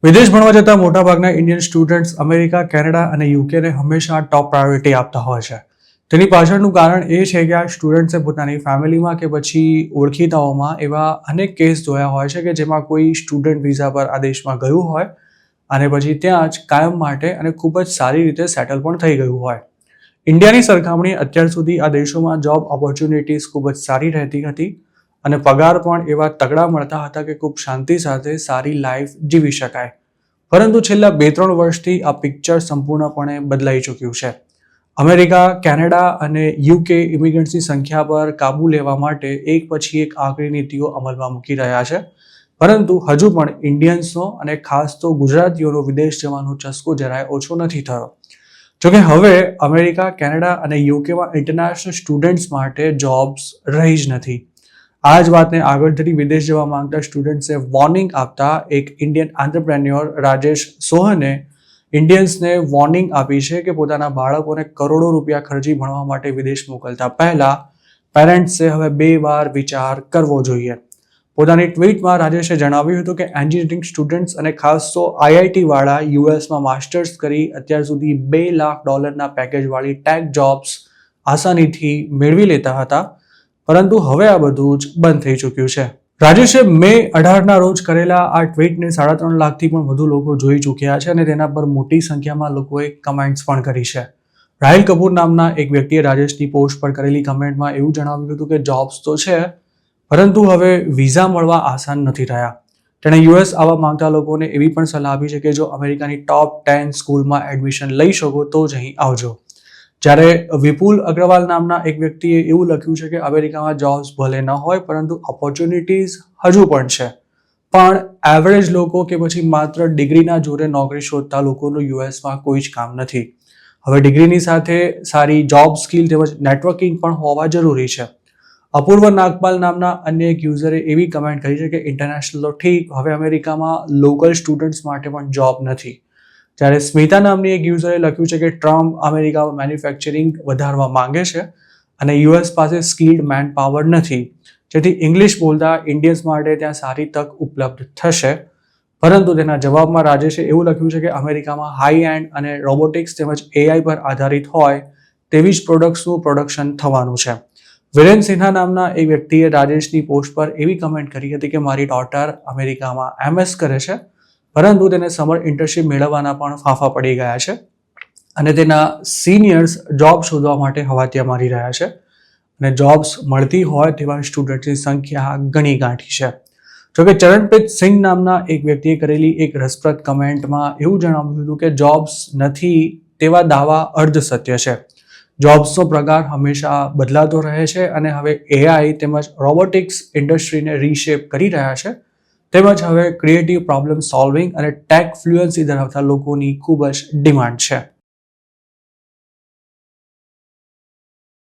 વિદેશ ભણવા જતા મોટાભાગના ઇન્ડિયન સ્ટુડન્ટ્સ અમેરિકા, કેનેડા અને યુકેને હંમેશા ટોપ પ્રાયોરિટી આપતા હોય છે. તેની પાછળનું કારણ એ છે કે આ સ્ટુડન્ટ્સે પોતાની ફેમિલીમાં કે પછી ઓળખીતાઓમાં એવા અનેક કેસ જોયા હોય છે કે જેમાં કોઈ સ્ટુડન્ટ વિઝા પર આ દેશમાં ગયું હોય અને પછી ત્યાં જ કાયમ માટે અને ખૂબ જ સારી રીતે સેટલ પણ થઈ ગયું હોય. ઇન્ડિયાની સરખામણી અત્યાર સુધી આ દેશોમાં જોબ ઓપોર્ચ્યુનિટીઝ ખૂબ જ સારી રહેતી હતી અને પગાર પણ એવા તગડા મળતા હતા કે ખૂબ શાંતિ સાથે સારી લાઈફ જીવી શકાય. પરંતુ છેલ્લા 2-3 વર્ષથી આ પિક્ચર સંપૂર્ણપણે બદલાઈ ચૂક્યું છે. અમેરિકા, કેનેડા અને યુકે ઇમિગ્રન્ટ્સની સંખ્યા પર કાબૂ લેવા માટે એક પછી એક આકરી નીતિઓ અમલમાં મૂકી રહ્યા છે. પરંતુ હજુ પણ ઇન્ડિયન્સનો અને ખાસ તો ગુજરાતીઓનો વિદેશ જવાનો ચસ્કો જરાય ઓછો નથી થયો. જોકે હવે અમેરિકા, કેનેડા અને યુકેમાં ઇન્ટરનેશનલ સ્ટુડન્ટ્સ માટે જોબ્સ રહી જ નથી. આ જ વાતને આગળ ધરી વિદેશ જવા માંગતા સ્ટુડન્ટ્સે વોર્નિંગ આપતા એક ઇન્ડિયન એન્ટરપ્રેન્યોર રાજેશ સોહને ઇન્ડિયન્સને વોર્નિંગ આપી છે કે પોતાના બાળકોને કરોડો રૂપિયા ખર્ચી ભણવા માટે વિદેશ મોકલતા પહેલા પેરેન્ટ્સે હવે 2 વાર વિચાર કરવો જોઈએ. પોતાની ટ્વીટમાં રાજેશે જણાવ્યું હતું કે એન્જિનિયરિંગ સ્ટુડન્ટ્સ અને ખાસ તો આઈઆઈટી વાળા યુએસમાં માસ્ટર્સ કરી અત્યાર સુધી $2 લાખ પેકેજવાળી ટેક જોબ્સ આસાનીથી મેળવી લેતા હતા. પરંતુ હવે આ બધું જ બંધ થઈ ચૂક્યું છે. રાજેશે મે 18ના રોજ કરેલા આ ટ્વીટને 3.5 લાખથી પણ વધુ લોકો જોઈ ચૂક્યા છે અને તેના પર મોટી સંખ્યામાં લોકોએ કમેન્ટ્સ પણ કરી છે. રાહિલ કપૂર નામના એક વ્યક્તિએ રાજેશની પોસ્ટ પર કરેલી કમેન્ટમાં એવું જણાવ્યું હતું કે જોબ્સ તો છે પરંતુ હવે વિઝા મળવા આસાન નથી રહ્યા. તેણે યુએસ આવવા માંગતા લોકોને એવી પણ સલાહ આપી છે કે જો અમેરિકાની ટોપ 10 સ્કૂલમાં એડમિશન લઈ શકો તો જ અહીં આવજો. જ્યારે વિપુલ અગ્રવાલ નામના એક વ્યક્તિએ એવું લખ્યું છે કે અમેરિકામાં જોબ્સ ભલે ન હોય પરંતુ ઓપોર્ચ્યુનિટીઝ હજુ પણ છે, પણ એવરેજ લોકો કે પછી માત્ર ડિગ્રીના જોરે નોકરી શોધતા લોકોનું યુએસમાં કોઈ જ કામ નથી. હવે ડિગ્રીની સાથે સારી જોબ સ્કિલ તેમજ નેટવર્કિંગ પણ હોવા જરૂરી છે. અપૂર્વ નાગપાલ નામના અન્ય એક યુઝરે એવી કમેન્ટ કરી છે કે ઇન્ટરનેશનલ તો ઠીક, હવે અમેરિકામાં લોકલ સ્ટુડન્ટ્સ માટે પણ જોબ નથી. જ્યારે સ્મિતા નામની એક યુઝરે લખ્યું છે કે ટ્રમ્પ અમેરિકામાં મેન્યુફેક્ચરિંગ વધારવા માંગે છે અને યુએસ પાસે સ્કિલ્ડ મેન પાવર નથી, જેથી ઇંગ્લિશ બોલતા ઇન્ડિયન્સ માટે ત્યાં સારી તક ઉપલબ્ધ થશે. પરંતુ તેના જવાબમાં રાજેશે એવું લખ્યું છે કે અમેરિકામાં હાઈ એન્ડ અને રોબોટિક્સ તેમજ એઆઈ પર આધારિત હોય તેવી જ પ્રોડક્ટ્સનું પ્રોડક્શન થવાનું છે. વિરેન સિન્હા નામના એક વ્યક્તિએ રાજેશની પોસ્ટ પર એવી કમેન્ટ કરી હતી કે મારી ડોટર અમેરિકામાં એમએસ કરે છે પરંતુ તેને સમર ઇન્ટર્નશિપ મેળવવાના પણ ફાંફા પડી ગયા છે અને તેના સિનિયર્સ જોબ શોધવા માટે હવાતિયા મારી રહ્યા છે અને જોબ્સ મળતી હોય તેવા સ્ટુડન્ટ્સની સંખ્યા ઘણી ગાંઠી છે. જોકે ચરણપ્રીત સિંઘ નામના એક વ્યક્તિએ કરેલી એક રસપ્રદ કમેન્ટમાં એવું જણાવ્યું હતું કે જોબ્સ નથી તેવા દાવા અર્ધ સત્ય છે. જોબ્સનો પ્રકાર હંમેશા બદલાતો રહે છે અને હવે એઆઈ તેમજ રોબોટિક્સ ઇન્ડસ્ટ્રીને રીશેપ કરી રહ્યા છે. તેમજ હવે ક્રિએટિવ પ્રોબ્લેમ સોલ્વિંગ અને ટેક ફ્લુઅન્સી ધરાવતા લોકોની ખૂબ જ ડિમાન્ડ છે.